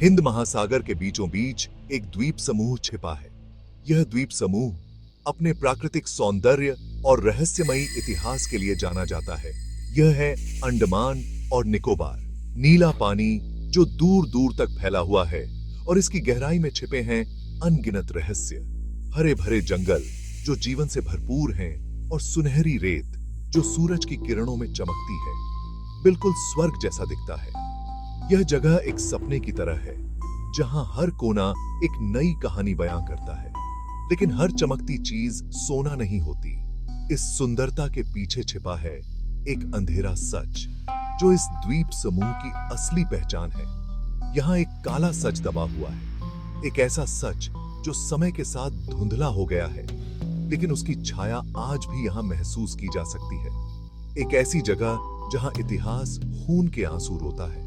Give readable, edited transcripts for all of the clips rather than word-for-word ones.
हिंद महासागर के बीचों बीच एक द्वीप समूह छिपा है। यह द्वीप समूह अपने प्राकृतिक सौंदर्य और रहस्यमयी इतिहास के लिए जाना जाता है। यह है अंडमान और निकोबार। नीला पानी जो दूर दूर तक फैला हुआ है और इसकी गहराई में छिपे हैं अनगिनत रहस्य। हरे भरे जंगल जो जीवन से भरपूर हैं और सुनहरी रेत जो सूरज की किरणों में चमकती है। बिल्कुल स्वर्ग जैसा दिखता है। यह जगह एक सपने की तरह है जहां हर कोना एक नई कहानी बयां करता है। लेकिन हर चमकती चीज सोना नहीं होती। इस सुंदरता के पीछे छिपा है एक अंधेरा सच जो इस द्वीप समूह की असली पहचान है। यहाँ एक काला सच दबा हुआ है, एक ऐसा सच जो समय के साथ धुंधला हो गया है, लेकिन उसकी छाया आज भी यहाँ महसूस की जा सकती है। एक ऐसी जगह जहाँ इतिहास खून के आंसू रोता है।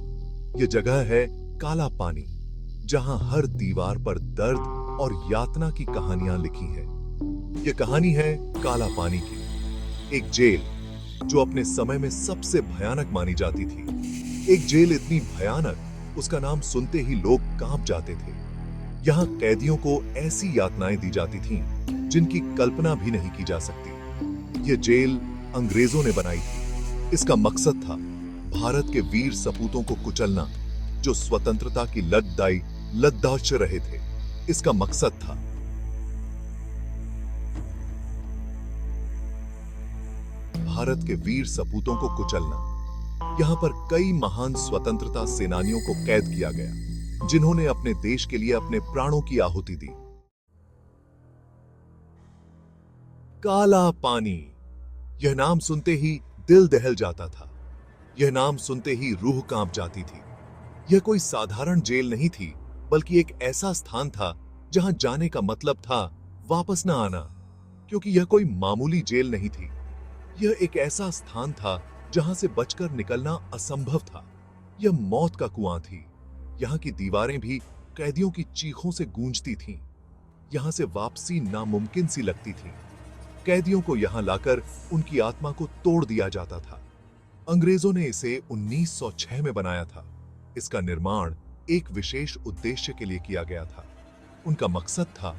यह जगह है काला पानी, जहाँ हर दीवार पर दर्द और यातना की कहानियां लिखी हैं। यह कहानी है काला पानी की, एक जेल जो अपने समय में सबसे भयानक मानी जाती थी। एक जेल इतनी भयानक, उसका नाम सुनते ही लोग कांप जाते थे। यहाँ कैदियों को ऐसी यातनाएं दी जाती थीं, जिनकी कल्पना भी नहीं की जा सकती। यह जेल अंग्रेजों ने बनाई थी। इसका मकसद था भारत के वीर सपूतों को कुचलना, जो स्वतंत्रता की लद्दाच रहे थे। इसका मकसद था भारत के वीर सपूतों को कुचलना। यहां पर कई महान स्वतंत्रता सेनानियों को कैद किया गया, जिन्होंने अपने देश के लिए अपने प्राणों की आहुति दी। काला पानी, यह नाम सुनते ही दिल दहल जाता था। यह नाम सुनते ही रूह कांप जाती थी। यह कोई साधारण जेल नहीं थी, बल्कि एक ऐसा स्थान था जहां जाने का मतलब था वापस न आना। क्योंकि यह कोई मामूली जेल नहीं थी। यह एक ऐसा स्थान था जहां से बचकर निकलना असंभव था। यह मौत का कुआं थी। यहां की दीवारें भी कैदियों की चीखों से गूंजती थीं। यहां से वापसी नामुमकिन सी लगती थी। कैदियों को यहां लाकर उनकी आत्मा को तोड़ दिया जाता था। अंग्रेजों ने इसे 1906 में बनाया था। इसका निर्माण एक विशेष उद्देश्य के लिए किया गया था। उनका मकसद था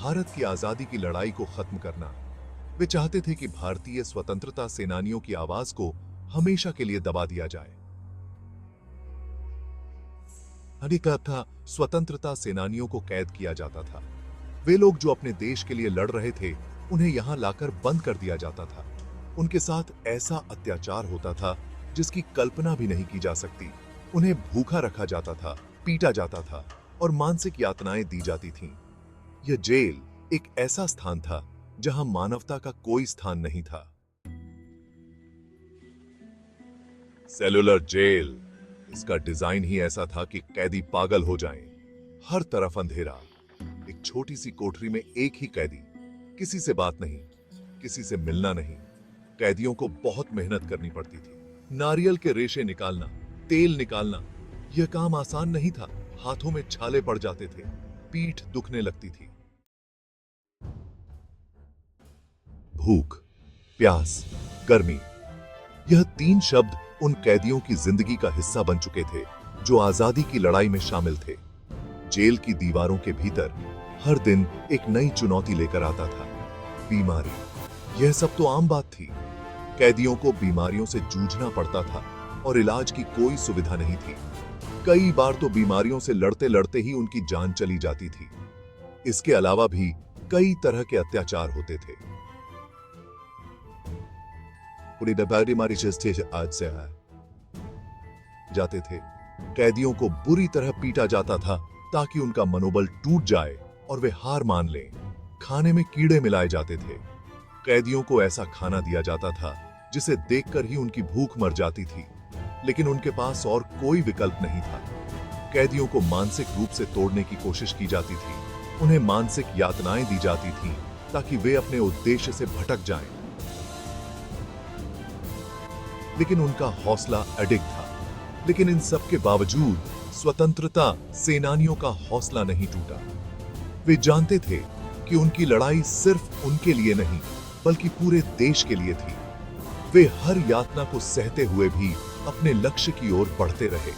भारत की आजादी की लड़ाई को खत्म करना। वे चाहते थे कि भारतीय स्वतंत्रता सेनानियों की आवाज को हमेशा के लिए दबा दिया जाए। था स्वतंत्रता सेनानियों को कैद किया जाता था। वे लोग जो अपने देश के लिए लड़ रहे थे, उन्हें यहां लाकर बंद कर दिया जाता था। उनके साथ ऐसा अत्याचार होता था जिसकी कल्पना भी नहीं की जा सकती। उन्हें भूखा रखा जाता था, पीटा जाता था और मानसिक यातनाएं दी जाती थीं। यह जेल एक ऐसा स्थान था जहां मानवता का कोई स्थान नहीं था। सेलुलर जेल, इसका डिजाइन ही ऐसा था कि कैदी पागल हो जाएं। हर तरफ अंधेरा, एक छोटी सी कोठरी में एक ही कैदी, किसी से बात नहीं, किसी से मिलना नहीं। कैदियों को बहुत मेहनत करनी पड़ती थी। नारियल के रेशे निकालना, तेल निकालना, यह काम आसान नहीं था। हाथों में छाले पड़ जाते थे, पीठ दुखने लगती थी। भूख, प्यास, गर्मी, यह तीन शब्द उन कैदियों की जिंदगी का हिस्सा बन चुके थे जो आजादी की लड़ाई में शामिल थे। जेल की दीवारों के भीतर हर दिन एक नई चुनौती लेकर आता था। बीमारी, यह सब तो आम बात थी। कैदियों को बीमारियों से जूझना पड़ता था और इलाज की कोई सुविधा नहीं थी। कई बार तो बीमारियों से लड़ते लड़ते ही उनकी जान चली जाती थी। इसके अलावा भी कई तरह के अत्याचार होते थे। आज से जाते थे। कैदियों को बुरी तरह पीटा जाता था ताकि उनका मनोबल टूट जाए और वे हार मान लें। खाने में कीड़े मिलाए जाते थे। कैदियों को ऐसा खाना दिया जाता था जिसे देखकर ही उनकी भूख मर जाती थी, लेकिन उनके पास और कोई विकल्प नहीं था। कैदियों को मानसिक रूप से तोड़ने की कोशिश की जाती थी। उन्हें मानसिक यातनाएं दी जाती थीं ताकि वे अपने उद्देश्य से भटक जाएं। लेकिन उनका हौसला अडिग था। लेकिन इन सब के बावजूद स्वतंत्रता सेनानियों का हौसला नहीं टूटा। वे जानते थे कि उनकी लड़ाई सिर्फ उनके लिए नहीं, बल्कि पूरे देश के लिए थी। वे हर यातना को सहते हुए भी अपने लक्ष्य की ओर बढ़ते रहे।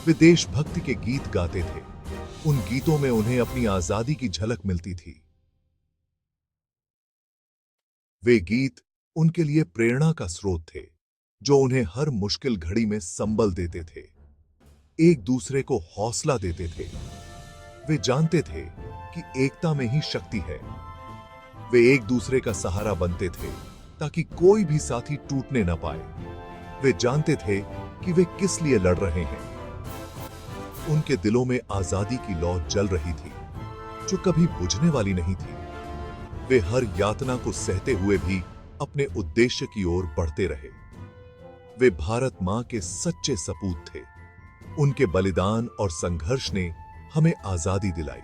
वे देशभक्ति के गीत गाते थे। उन गीतों में उन्हें अपनी आजादी की झलक मिलती थी। वे गीत उनके लिए प्रेरणा का स्रोत थे, जो उन्हें हर मुश्किल घड़ी में संबल देते थे, एक दूसरे को हौसला देते थे। वे जानते थे कि एकता में ही शक्ति है। वे एक दूसरे का सहारा बनते थे ताकि कोई भी साथी टूटने न पाए। वे जानते थे कि वे किस लिए लड़ रहे हैं। उनके दिलों में आजादी की लौ जल रही थी, जो कभी बुझने वाली नहीं थी। वे हर यातना को सहते हुए भी अपने उद्देश्य की ओर बढ़ते रहे। वे भारत मां के सच्चे सपूत थे। उनके बलिदान और संघर्ष ने हमें आजादी दिलाई।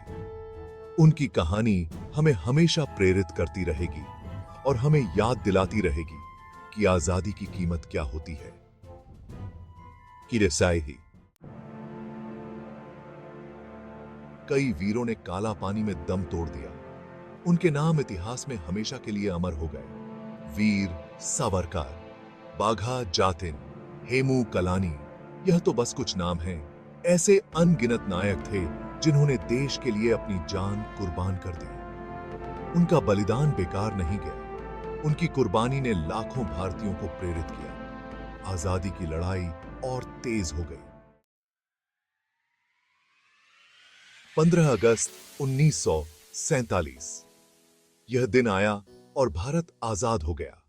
उनकी कहानी हमें हमेशा प्रेरित करती रहेगी और हमें याद दिलाती रहेगी कि आजादी की कीमत क्या होती है। किरसाई। कई वीरों ने काला पानी में दम तोड़ दिया। उनके नाम इतिहास में हमेशा के लिए अमर हो गए। वीर सावरकर, बाघा जातिन, हेमू कलानी, यह तो बस कुछ नाम हैं। ऐसे अनगिनत नायक थे जिन्होंने देश के लिए अपनी जान कुर्बान कर दी। उनका बलिदान बेकार नहीं गया। उनकी कुर्बानी ने लाखों भारतीयों को प्रेरित किया। आजादी की लड़ाई और तेज हो गई। 15 अगस्त 1947 यह दिन आया और भारत आजाद हो गया।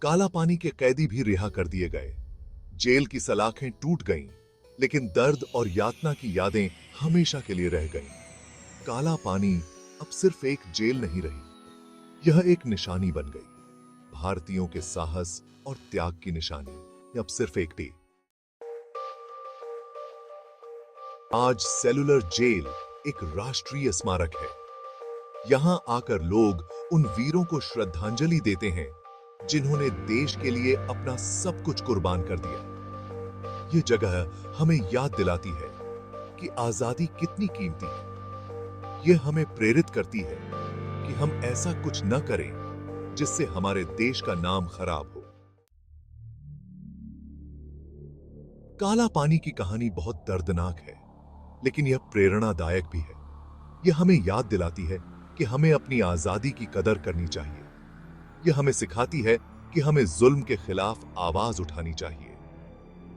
काला पानी के कैदी भी रिहा कर दिए गए। जेल की सलाखें टूट गईं, लेकिन दर्द और यातना की यादें हमेशा के लिए रह गईं। काला पानी अब सिर्फ एक जेल नहीं रही, यह एक निशानी बन गई। भारतीयों के साहस और त्याग की निशानी अब सिर्फ एक थी। आज सेलुलर जेल एक राष्ट्रीय स्मारक है। यहां आकर लोग उन वीरों को श्रद्धांजलि देते हैं जिन्होंने देश के लिए अपना सब कुछ कुर्बान कर दिया। यह जगह हमें याद दिलाती है कि आजादी कितनी कीमती है। यह हमें प्रेरित करती है कि हम ऐसा कुछ न करें जिससे हमारे देश का नाम खराब हो। काला पानी की कहानी बहुत दर्दनाक है, लेकिन यह प्रेरणादायक भी है। यह हमें याद दिलाती है कि हमें अपनी आजादी की कदर करनी चाहिए। यह हमें सिखाती है कि हमें जुल्म के खिलाफ आवाज उठानी चाहिए।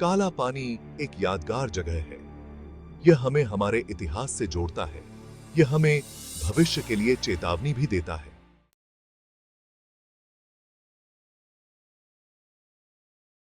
काला पानी एक यादगार जगह है। यह हमें हमारे इतिहास से जोड़ता है। यह हमें भविष्य के लिए चेतावनी भी देता है।